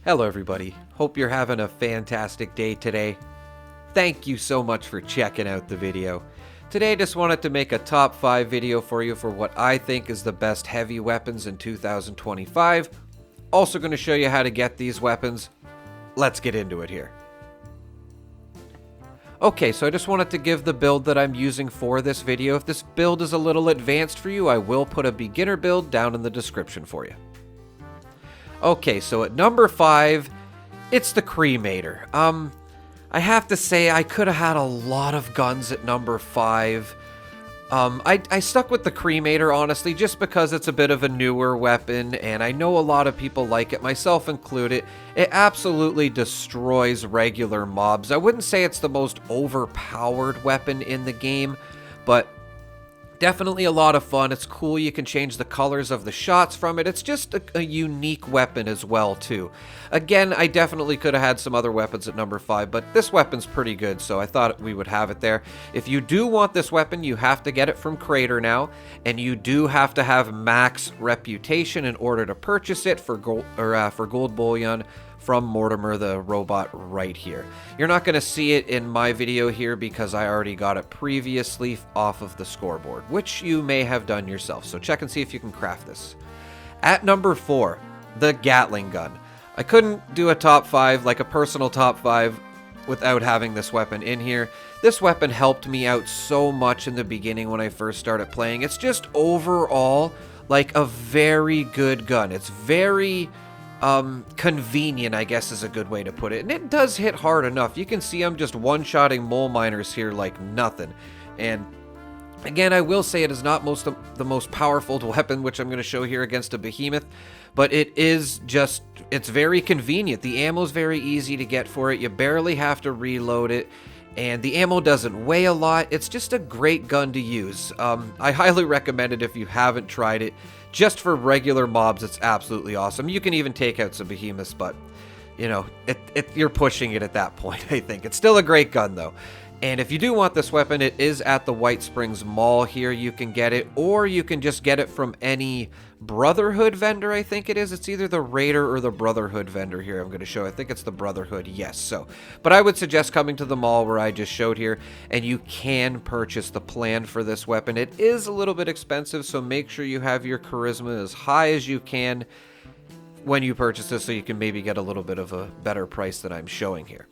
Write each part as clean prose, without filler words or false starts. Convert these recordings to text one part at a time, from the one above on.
Hello everybody, hope you're having a fantastic day today. Thank you so much for checking out the video. Today I just wanted to make a top 5 video for you for what I think is the best heavy weapons in 2025. Also going to show you how to get these weapons. Let's get into it here. Okay, so I just wanted to give the build that I'm using for this video. If this build is a little advanced for you, I will put a beginner build down in the description for you. Okay, so at number 5, it's the Cremator. I have to say I could have had a lot of guns at number 5. I stuck with the Cremator, honestly, just because it's a bit of a newer weapon, and I know a lot of people like it, myself included. It absolutely destroys regular mobs. I wouldn't say it's the most overpowered weapon in the game, but definitely a lot of fun. It's cool. You can change the colors of the shots from it. It's just a unique weapon as well, too. Again, I definitely could have had some other weapons at number 5, but this weapon's pretty good, so I thought we would have it there. If you do want this weapon, you have to get it from Crater now, and you do have to have max reputation in order to purchase it for gold bullion from Mortimer the robot right here. You're not going to see it in my video here because I already got it previously off of the scoreboard, which you may have done yourself, so check and see if you can craft this. At number 4, the Gatling gun. I couldn't do a top 5, like a personal top 5, without having this weapon in here. This weapon helped me out so much in the beginning when I first started playing. It's just overall like a very good gun. It's very convenient, I guess is a good way to put it, and it does hit hard enough. You can see I'm just one-shotting mole miners here like nothing. And again, I will say it is not the most powerful weapon, which I'm going to show here against a behemoth, but it is just, it's very convenient. The ammo is very easy to get for it. You barely have to reload it, and the ammo doesn't weigh a lot. It's just a great gun to use. I highly recommend it if you haven't tried it. Just for regular mobs, it's absolutely awesome. You can even take out some behemoths, but, you know, you're pushing it at that point, I think. It's still a great gun, though. And if you do want this weapon, it is at the White Springs Mall here. You can get it, or you can just get it from any Brotherhood vendor, I think it is. It's either the Raider or the Brotherhood vendor here I'm going to show. I think it's the Brotherhood, yes. So, but I would suggest coming to the mall where I just showed here, and you can purchase the plan for this weapon. It is a little bit expensive, so make sure you have your charisma as high as you can when you purchase this, so you can maybe get a little bit of a better price than I'm showing here.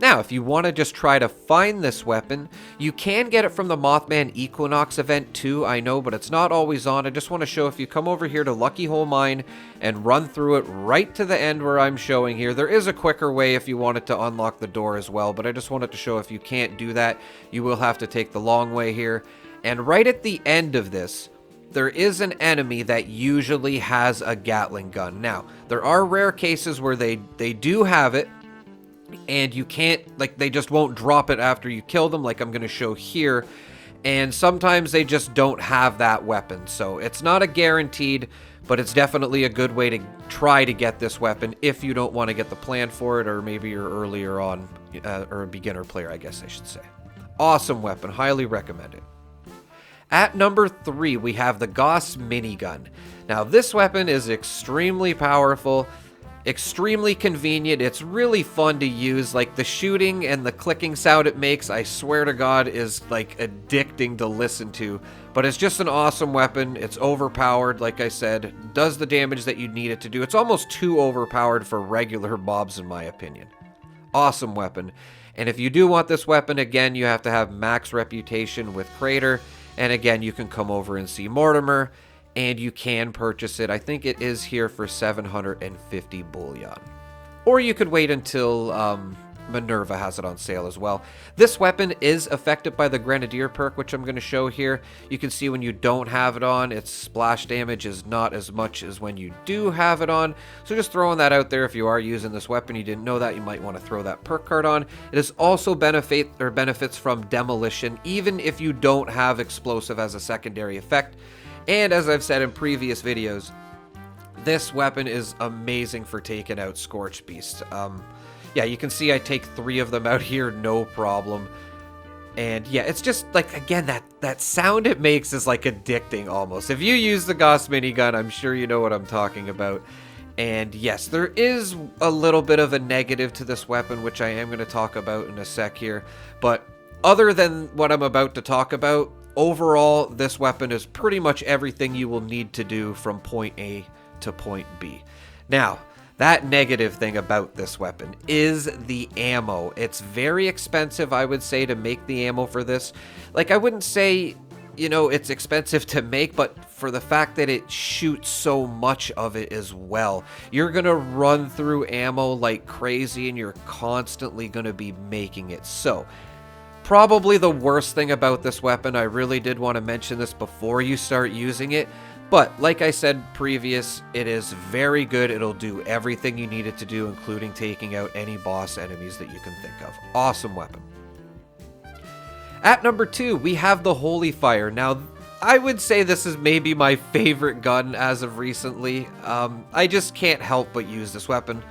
Now, if you want to just try to find this weapon, you can get it from the Mothman Equinox event too, I know, but it's not always on. I just want to show, if you come over here to Lucky Hole Mine and run through it right to the end where I'm showing here, there is a quicker way if you wanted to unlock the door as well, but I just wanted to show if you can't do that, you will have to take the long way here. And right at the end of this, there is an enemy that usually has a Gatling gun. Now, there are rare cases where they do have it, and you can't, like, they just won't drop it after you kill them, like I'm going to show here. And sometimes they just don't have that weapon. So it's not a guaranteed, but it's definitely a good way to try to get this weapon if you don't want to get the plan for it, or maybe you're earlier on, or a beginner player, I guess I should say. Awesome weapon. Highly recommend it. At number 3, we have the Gauss minigun. Now, this weapon is extremely powerful, extremely convenient. It's really fun to use. Like, the shooting and the clicking sound it makes, I swear to God, is like addicting to listen to. But it's just an awesome weapon. It's overpowered, like I said, does the damage that you need it to do. It's almost too overpowered for regular mobs, in my opinion. Awesome weapon. And if you do want this weapon, again, you have to have max reputation with Crater. And again, you can come over and see Mortimer, and you can purchase it. I think it is here for 750 bullion. Or you could wait until Minerva has it on sale as well. This weapon is affected by the Grenadier perk, which I'm going to show here. You can see when you don't have it on, its splash damage is not as much as when you do have it on. So just throwing that out there, if you are using this weapon, you didn't know that, you might want to throw that perk card on. It is also benefits from demolition, even if you don't have explosive as a secondary effect. And as I've said in previous videos, this weapon is amazing for taking out Scorch Beasts. Yeah, you can see I take 3 of them out here, no problem. And yeah, it's just like, again, that sound it makes is like addicting almost. If you use the Gauss minigun, I'm sure you know what I'm talking about. And yes, there is a little bit of a negative to this weapon, which I am going to talk about in a sec here. But other than what I'm about to talk about, overall, this weapon is pretty much everything you will need to do from point A to point B. Now, that negative thing about this weapon is the ammo. It's very expensive, I would say, to make the ammo for this. Like, I wouldn't say, you know, it's expensive to make, but for the fact that it shoots so much of it as well. You're going to run through ammo like crazy, and you're constantly going to be making it. So, probably the worst thing about this weapon, I really did want to mention this before you start using it, but like I said previous, it is very good. It'll do everything you need it to do, including taking out any boss enemies that you can think of. Awesome weapon. At number 2, we have the Holy Fire. Now, I would say this is maybe my favorite gun as of recently. I just can't help but use this weapon.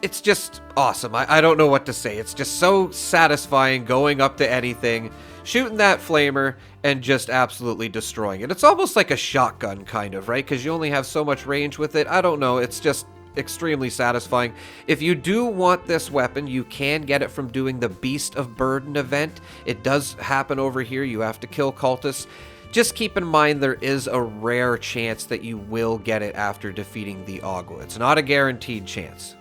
It's just awesome. I don't know what to say. It's just so satisfying going up to anything, shooting that flamer, and just absolutely destroying it. It's almost like a shotgun, kind of, right? Because you only have so much range with it. I don't know. It's just extremely satisfying. If you do want this weapon, you can get it from doing the Beast of Burden event. It does happen over here. You have to kill cultists. Just keep in mind there is a rare chance that you will get it after defeating the Agua. It's not a guaranteed chance.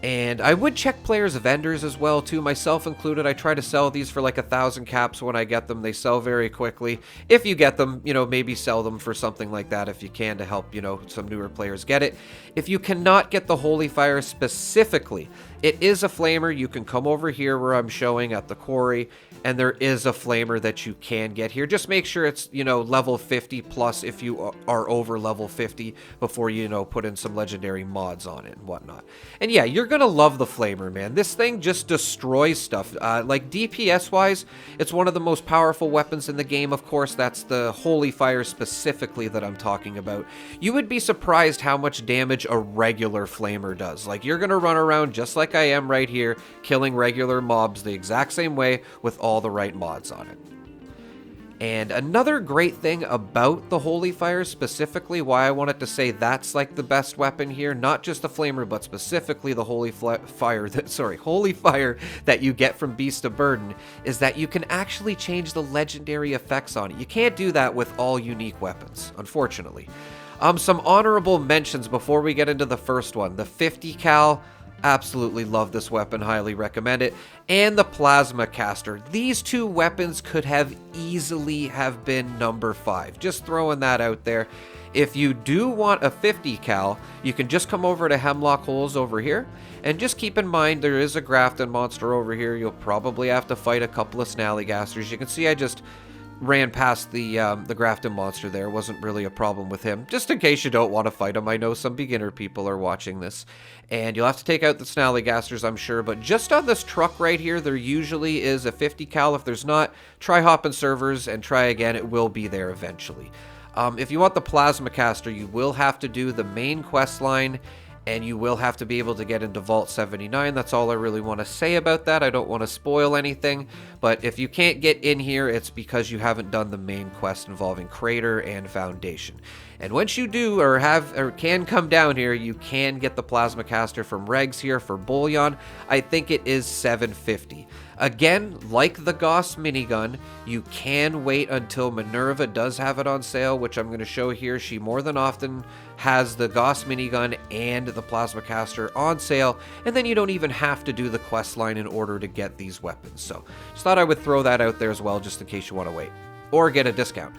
And I would check players' vendors as well, too, myself included. I try to sell these for like 1,000 caps when I get them. They sell very quickly. If you get them, you know, maybe sell them for something like that if you can, to help, you know, some newer players get it. If you cannot get the Holy Fire specifically, it is a flamer. You can come over here where I'm showing at the quarry, and there is a flamer that you can get here. Just make sure it's, you know, level 50 plus if you are over level 50 before you know, put in some legendary mods on it and whatnot. And yeah, you're gonna love the flamer, man. This thing just destroys stuff. Like DPS wise, it's one of the most powerful weapons in the game. Of course, that's the Holy Fire specifically that I'm talking about. You would be surprised how much damage a regular flamer does. Like, you're gonna run around just like I am right here, killing regular mobs the exact same way with all the right mods on it. And another great thing about the Holy Fire, specifically why I wanted to say that's like the best weapon here, not just the flamer, but specifically the Holy Fire that you get from Beast of Burden, is that you can actually change the legendary effects on it. You can't do that with all unique weapons, unfortunately. Some honorable mentions before we get into the first one. The 50 cal, absolutely love this weapon, highly recommend it. And the Plasma Caster. These two weapons could have easily have been number 5. Just throwing that out there. If you do want a 50 cal, you can just come over to Hemlock Holes over here. And just keep in mind, there is a Grafton monster over here. You'll probably have to fight a couple of Snallygasters. You can see I just ran past the Grafton monster there. Wasn't really a problem with him. Just in case you don't want to fight him. I know some beginner people are watching this. And you'll have to take out the Snallygasters, I'm sure. But just on this truck right here, there usually is a 50 cal. If there's not, try hopping servers and try again. It will be there eventually. If you want the Plasma Caster, you will have to do the main quest line, and you will have to be able to get into Vault 79. That's all I really want to say about that. I don't want to spoil anything, but if you can't get in here, it's because you haven't done the main quest involving Crater and Foundation. And once you do, or can come down here, you can get the Plasma Caster from Regs here for Bullion. I think it is 750. Again, like the Gauss minigun, you can wait until Minerva does have it on sale, which I'm going to show here. She more than often has the Gauss minigun and the Plasma Caster on sale, and then you don't even have to do the quest line in order to get these weapons. So just thought I would throw that out there as well, just in case you want to wait or get a discount.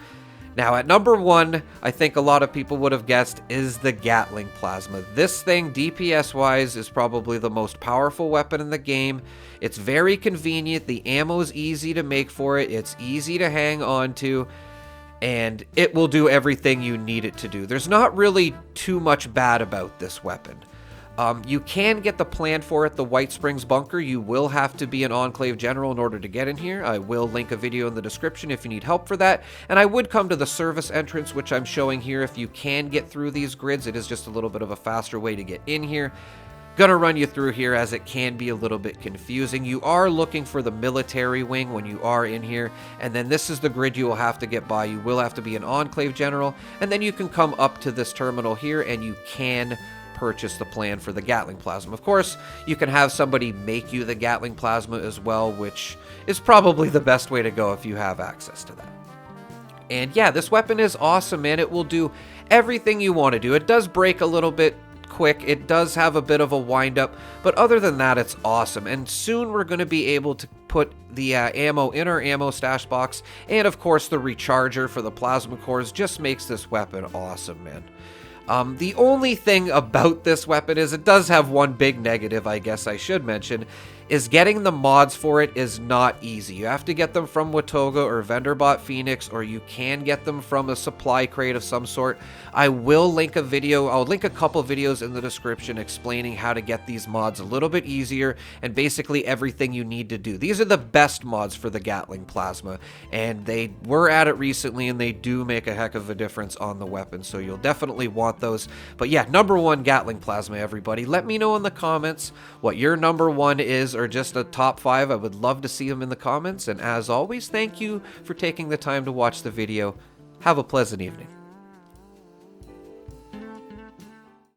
Now, at number 1, I think a lot of people would have guessed, is the Gatling Plasma. This thing, DPS-wise, is probably the most powerful weapon in the game. It's very convenient. The ammo is easy to make for it. It's easy to hang on to. And it will do everything you need it to do. There's not really too much bad about this weapon. You can get the plan for it, the White Springs Bunker. You will have to be an Enclave General in order to get in here. I will link a video in the description if you need help for that. And I would come to the service entrance, which I'm showing here. If you can get through these grids, it is just a little bit of a faster way to get in here. Gonna run you through here as it can be a little bit confusing. You are looking for the military wing when you are in here, and then this is the grid you will have to get by. You will have to be an Enclave General, and then you can come up to this terminal here and you can purchase the plan for the Gatling Plasma. Of course, you can have somebody make you the Gatling Plasma as well, which is probably the best way to go if you have access to that. And yeah, this weapon is awesome, man. It will do everything you want to do. It does break a little bit quick. It does have a bit of a wind up, but other than that, it's awesome. And soon we're going to be able to put the ammo in our ammo stash box, and of course the recharger for the plasma cores just makes this weapon awesome, man. The only thing about this weapon is it does have one big negative, I guess I should mention, is getting the mods for it is not easy. You have to get them from Watoga or VendorBot Phoenix, or you can get them from a supply crate of some sort. I will link a video, I'll link a couple videos in the description explaining how to get these mods a little bit easier and basically everything you need to do. These are the best mods for the Gatling Plasma, and they were at it recently and they do make a heck of a difference on the weapon, so you'll definitely want those. But yeah, #1 Gatling Plasma, everybody. Let me know in the comments what your #1 is, or just a top 5. I would love to see them in the comments. And as always, thank you for taking the time to watch the video. Have a pleasant evening.